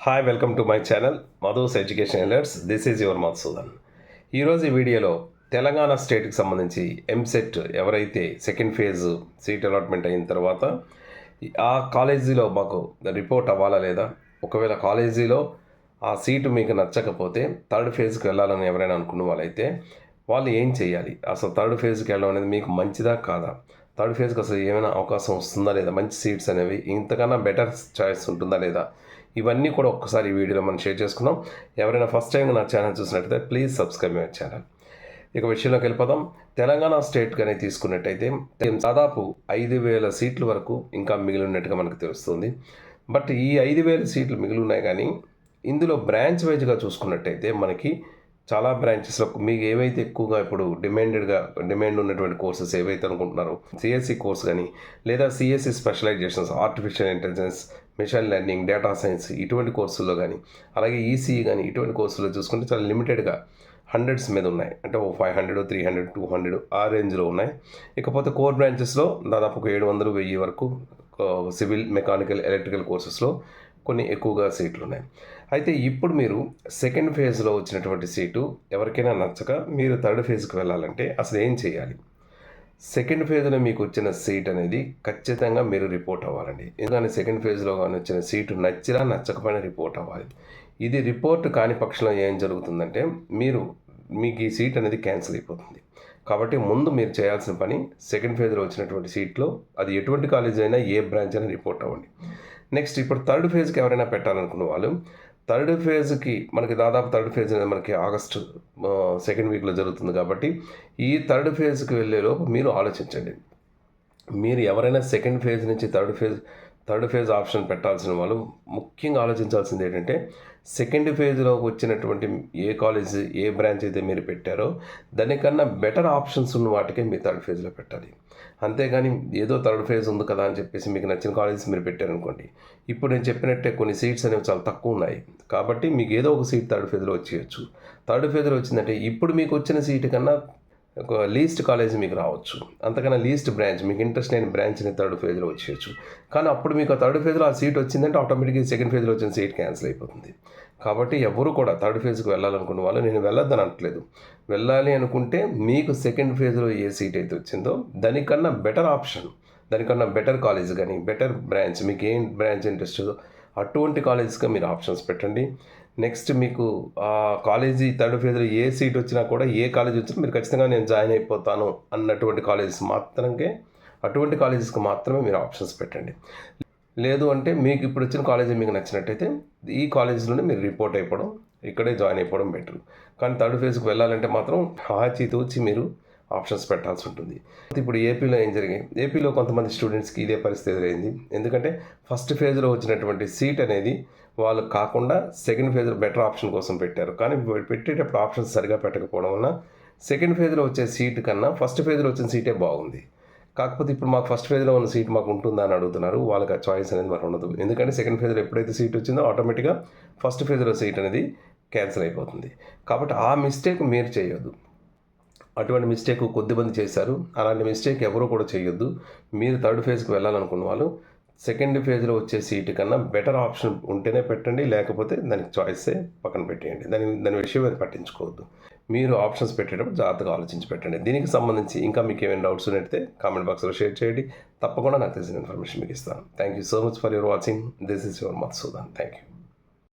Hi welcome to my channel Madhu's education alerts. This is your Madhusudan. ఈరోజు ఈ వీడియోలో తెలంగాణ స్టేట్కి సంబంధించి ఎంసెట్ ఎవరైతే సెకండ్ ఫేజ్ సీట్ అలాట్మెంట్ అయిన తర్వాత ఆ కాలేజీలో మాకు రిపోర్ట్ అవ్వాలా లేదా, ఒకవేళ కాలేజీలో ఆ సీటు మీకు నచ్చకపోతే థర్డ్ ఫేజ్కి వెళ్ళాలని ఎవరైనా అనుకున్న వాళ్ళైతే వాళ్ళు ఏం చేయాలి, అసలు థర్డ్ ఫేజ్కి వెళ్ళడం అనేది మీకు మంచిదా కాదా, థర్డ్ ఫేజ్కి అసలు ఏమైనా అవకాశం వస్తుందా లేదా, మంచి సీట్స్ అనేవి ఇంతకన్నా బెటర్ చాయిస్ ఉంటుందా లేదా, ఇవన్నీ కూడా ఒక్కసారి ఈ వీడియోలో మనం షేర్ చేసుకుందాం. ఎవరైనా ఫస్ట్ టైం నా ఛానల్ చూసినట్టయితే ప్లీజ్ సబ్స్క్రైబ్ మై ఛానల్. ఇక విషయంలోకి వెళ్ళిపోదాం. తెలంగాణ స్టేట్ కానీ తీసుకున్నట్టయితే దాదాపు 5,000 సీట్ల వరకు ఇంకా మిగిలి ఉన్నట్టుగా మనకు తెలుస్తుంది. బట్ ఈ 5,000 సీట్లు మిగిలి ఉన్నాయి, కానీ ఇందులో బ్రాంచ్ వైజ్గా చూసుకున్నట్టయితే మనకి చాలా బ్రాంచెస్లో మీకు ఏవైతే ఎక్కువగా ఇప్పుడు డిమాండ్ ఉన్నటువంటి కోర్సెస్ ఏవైతే అనుకుంటున్నారో, సిఎస్సి కోర్స్ కానీ లేదా CSC specialisations, artificial intelligence, machine learning, data science ఇటువంటి కోర్సుల్లో కానీ, అలాగే ఈసీఈ కానీ ఇటువంటి కోర్సుల్లో చూసుకుంటే చాలా లిమిటెడ్గా హండ్రెడ్స్ మీద ఉన్నాయి. అంటే 500, 300, 200 ఆ రేంజ్లో ఉన్నాయి. ఇకపోతే కోర్ బ్రాంచెస్లో దాదాపు 700, 1000 వరకు సివిల్, మెకానికల్, ఎలక్ట్రికల్ కోర్సెస్లో కొన్ని ఎక్కువగా సీట్లు ఉన్నాయి. అయితే ఇప్పుడు మీరు సెకండ్ ఫేజ్లో వచ్చినటువంటి సీటు ఎవరికైనా నచ్చక మీరు థర్డ్ ఫేజ్కి వెళ్ళాలంటే అసలు ఏం చేయాలి? సెకండ్ ఫేజ్లో మీకు వచ్చిన సీట్ అనేది ఖచ్చితంగా మీరు రిపోర్ట్ అవ్వాలండి. ఎందుకంటే సెకండ్ ఫేజ్లో కానీ వచ్చిన సీటు నచ్చినా నచ్చకపోయినా రిపోర్ట్ అవ్వాలి. ఇది రిపోర్ట్ కాని పక్షంలో ఏం జరుగుతుందంటే మీకు ఈ సీట్ అనేది క్యాన్సిల్ అయిపోతుంది. కాబట్టి ముందు మీరు చేయాల్సిన పని, సెకండ్ ఫేజ్లో వచ్చినటువంటి సీట్లో అది ఎటువంటి కాలేజ్ అయినా, ఏ బ్రాంచ్ అయినా రిపోర్ట్ అవ్వండి. నెక్స్ట్ ఇప్పుడు థర్డ్ ఫేజ్కి ఎవరైనా పెట్టాలనుకున్న వాళ్ళు, థర్డ్ ఫేజ్కి మనకి దాదాపు థర్డ్ ఫేజ్ అనేది మనకి ఆగస్టు సెకండ్ వీక్లో జరుగుతుంది. కాబట్టి ఈ థర్డ్ ఫేజ్కి వెళ్ళేలోపు మీరు ఆలోచించండి. మీరు ఎవరైనా సెకండ్ ఫేజ్ నుంచి థర్డ్ ఫేజ్ ఆప్షన్ పెట్టాల్సిన వాళ్ళు ముఖ్యంగా ఆలోచించాల్సింది ఏంటంటే, సెకండ్ ఫేజ్లో వచ్చినటువంటి ఏ కాలేజ్, ఏ బ్రాంచ్ అయితే మీరు పెట్టారో దానికన్నా బెటర్ ఆప్షన్స్ ఉన్న వాటికే మీరు థర్డ్ ఫేజ్లో పెట్టాలి. అంతేగాని ఏదో థర్డ్ ఫేజ్ ఉంది కదా అని చెప్పేసి మీకు నచ్చిన కాలేజెస్ మీరు పెట్టారనుకోండి, ఇప్పుడు నేను చెప్పినట్టే కొన్ని సీట్స్ అనేవి చాలా తక్కువ ఉన్నాయి. కాబట్టి మీకు ఏదో ఒక సీట్ థర్డ్ ఫేజ్లో వచ్చేయచ్చు. థర్డ్ ఫేజ్లో వచ్చిందంటే ఇప్పుడు మీకు వచ్చిన సీటు కన్నా ఒక లీస్ట్ కాలేజ్ మీకు రావచ్చు, అంతకన్నా లీస్ట్ బ్రాంచ్, మీకు ఇంట్రెస్ట్ లేని బ్రాంచ్ని థర్డ్ ఫేజ్లో వచ్చేయచ్చు. కానీ అప్పుడు మీకు ఆ థర్డ్ ఫేజ్లో ఆ సీట్ వచ్చిందంటే ఆటోమేటిక్గా సెకండ్ ఫేజ్లో వచ్చిన సీట్ క్యాన్సిల్ అయిపోతుంది. కాబట్టి ఎవరు కూడా థర్డ్ ఫేజ్కి వెళ్ళాలనుకున్న వాళ్ళు, నేను వెళ్ళొద్దని అనట్లేదు, వెళ్ళాలి అనుకుంటే మీకు సెకండ్ ఫేజ్లో ఏ సీట్ అయితే వచ్చిందో దానికన్నా బెటర్ ఆప్షన్, దానికన్నా బెటర్ కాలేజ్ కానీ, బెటర్ బ్రాంచ్, మీకు ఏం బ్రాంచ్ ఇంట్రెస్ట్ అటువంటి కాలేజెస్గా మీరు ఆప్షన్స్ పెట్టండి. నెక్స్ట్ మీకు ఆ కాలేజీ థర్డ్ ఫేజ్లో ఏ సీట్ వచ్చినా కూడా, ఏ కాలేజ్ వచ్చినా మీరు ఖచ్చితంగా నేను జాయిన్ అయిపోతాను అన్నటువంటి కాలేజెస్ మాత్రమే, అటువంటి కాలేజెస్కి మాత్రమే మీరు ఆప్షన్స్ పెట్టండి. లేదు అంటే మీకు ఇప్పుడు వచ్చిన కాలేజీ మీకు నచ్చినట్టయితే ఈ కాలేజీలోనే మీరు రిపోర్ట్ అయిపోవడం, ఇక్కడే జాయిన్ అయిపోవడం బెటర్. కానీ థర్డ్ ఫేజ్కి వెళ్ళాలంటే మాత్రం ఆచితూచి మీరు ఆప్షన్స్ పెట్టాల్సి ఉంటుంది. ఇప్పుడు ఏపీలో ఏం జరిగాయి, ఏపీలో కొంతమంది స్టూడెంట్స్కి ఇదే పరిస్థితి ఎదురైంది. ఎందుకంటే ఫస్ట్ ఫేజ్లో వచ్చినటువంటి సీట్ అనేది వాళ్ళు కాకుండా సెకండ్ ఫేజ్లో బెటర్ ఆప్షన్ కోసం పెట్టారు. కానీ పెట్టేటప్పుడు ఆప్షన్స్ సరిగా పెట్టకపోవడం వల్ల సెకండ్ ఫేజ్లో వచ్చే సీటు కన్నా ఫస్ట్ ఫేజ్లో వచ్చిన సీటే బాగుంది. కాకపోతే ఇప్పుడు మాకు ఫస్ట్ ఫేజ్లో ఉన్న సీట్ మాకు ఉంటుందా అని అడుగుతున్నారు. వాళ్ళకి ఆ చాయిస్ అనేది మరి ఉండదు. ఎందుకంటే సెకండ్ ఫేజ్లో ఎప్పుడైతే సీట్ వచ్చిందో ఆటోమేటిక్గా ఫస్ట్ ఫేజ్లో సీట్ అనేది క్యాన్సిల్ అయిపోతుంది. కాబట్టి ఆ మిస్టేక్ మీరు చేయొద్దు. అటువంటి మిస్టేక్ కొద్దిమంది చేశారు. అలాంటి మిస్టేక్ ఎవరు కూడా చేయొద్దు. మీరు థర్డ్ ఫేజ్కి వెళ్ళాలనుకున్న వాళ్ళు సెకండ్ ఫేజ్లో వచ్చే సీటు కన్నా బెటర్ ఆప్షన్ ఉంటేనే పెట్టండి, లేకపోతే దానికి చాయిసే పక్కన పెట్టేయండి. దాని విషయం మీరు పట్టించుకోవద్దు. మీరు ఆప్షన్స్ పెట్టేటప్పుడు జాగ్రత్తగా ఆలోచించి పెట్టండి. దీనికి సంబంధించి ఇంకా మీకు ఏమైనా డౌట్స్ ఉన్నట్టయితే కామెంట్ బాక్స్లో షేర్ చేయండి. తప్పకుండా నాకు తెలిసిన ఇన్ఫర్మేషన్ మీకు ఇస్తాను. Thank you so much for your watching. This is your Madhusudan. Thank you.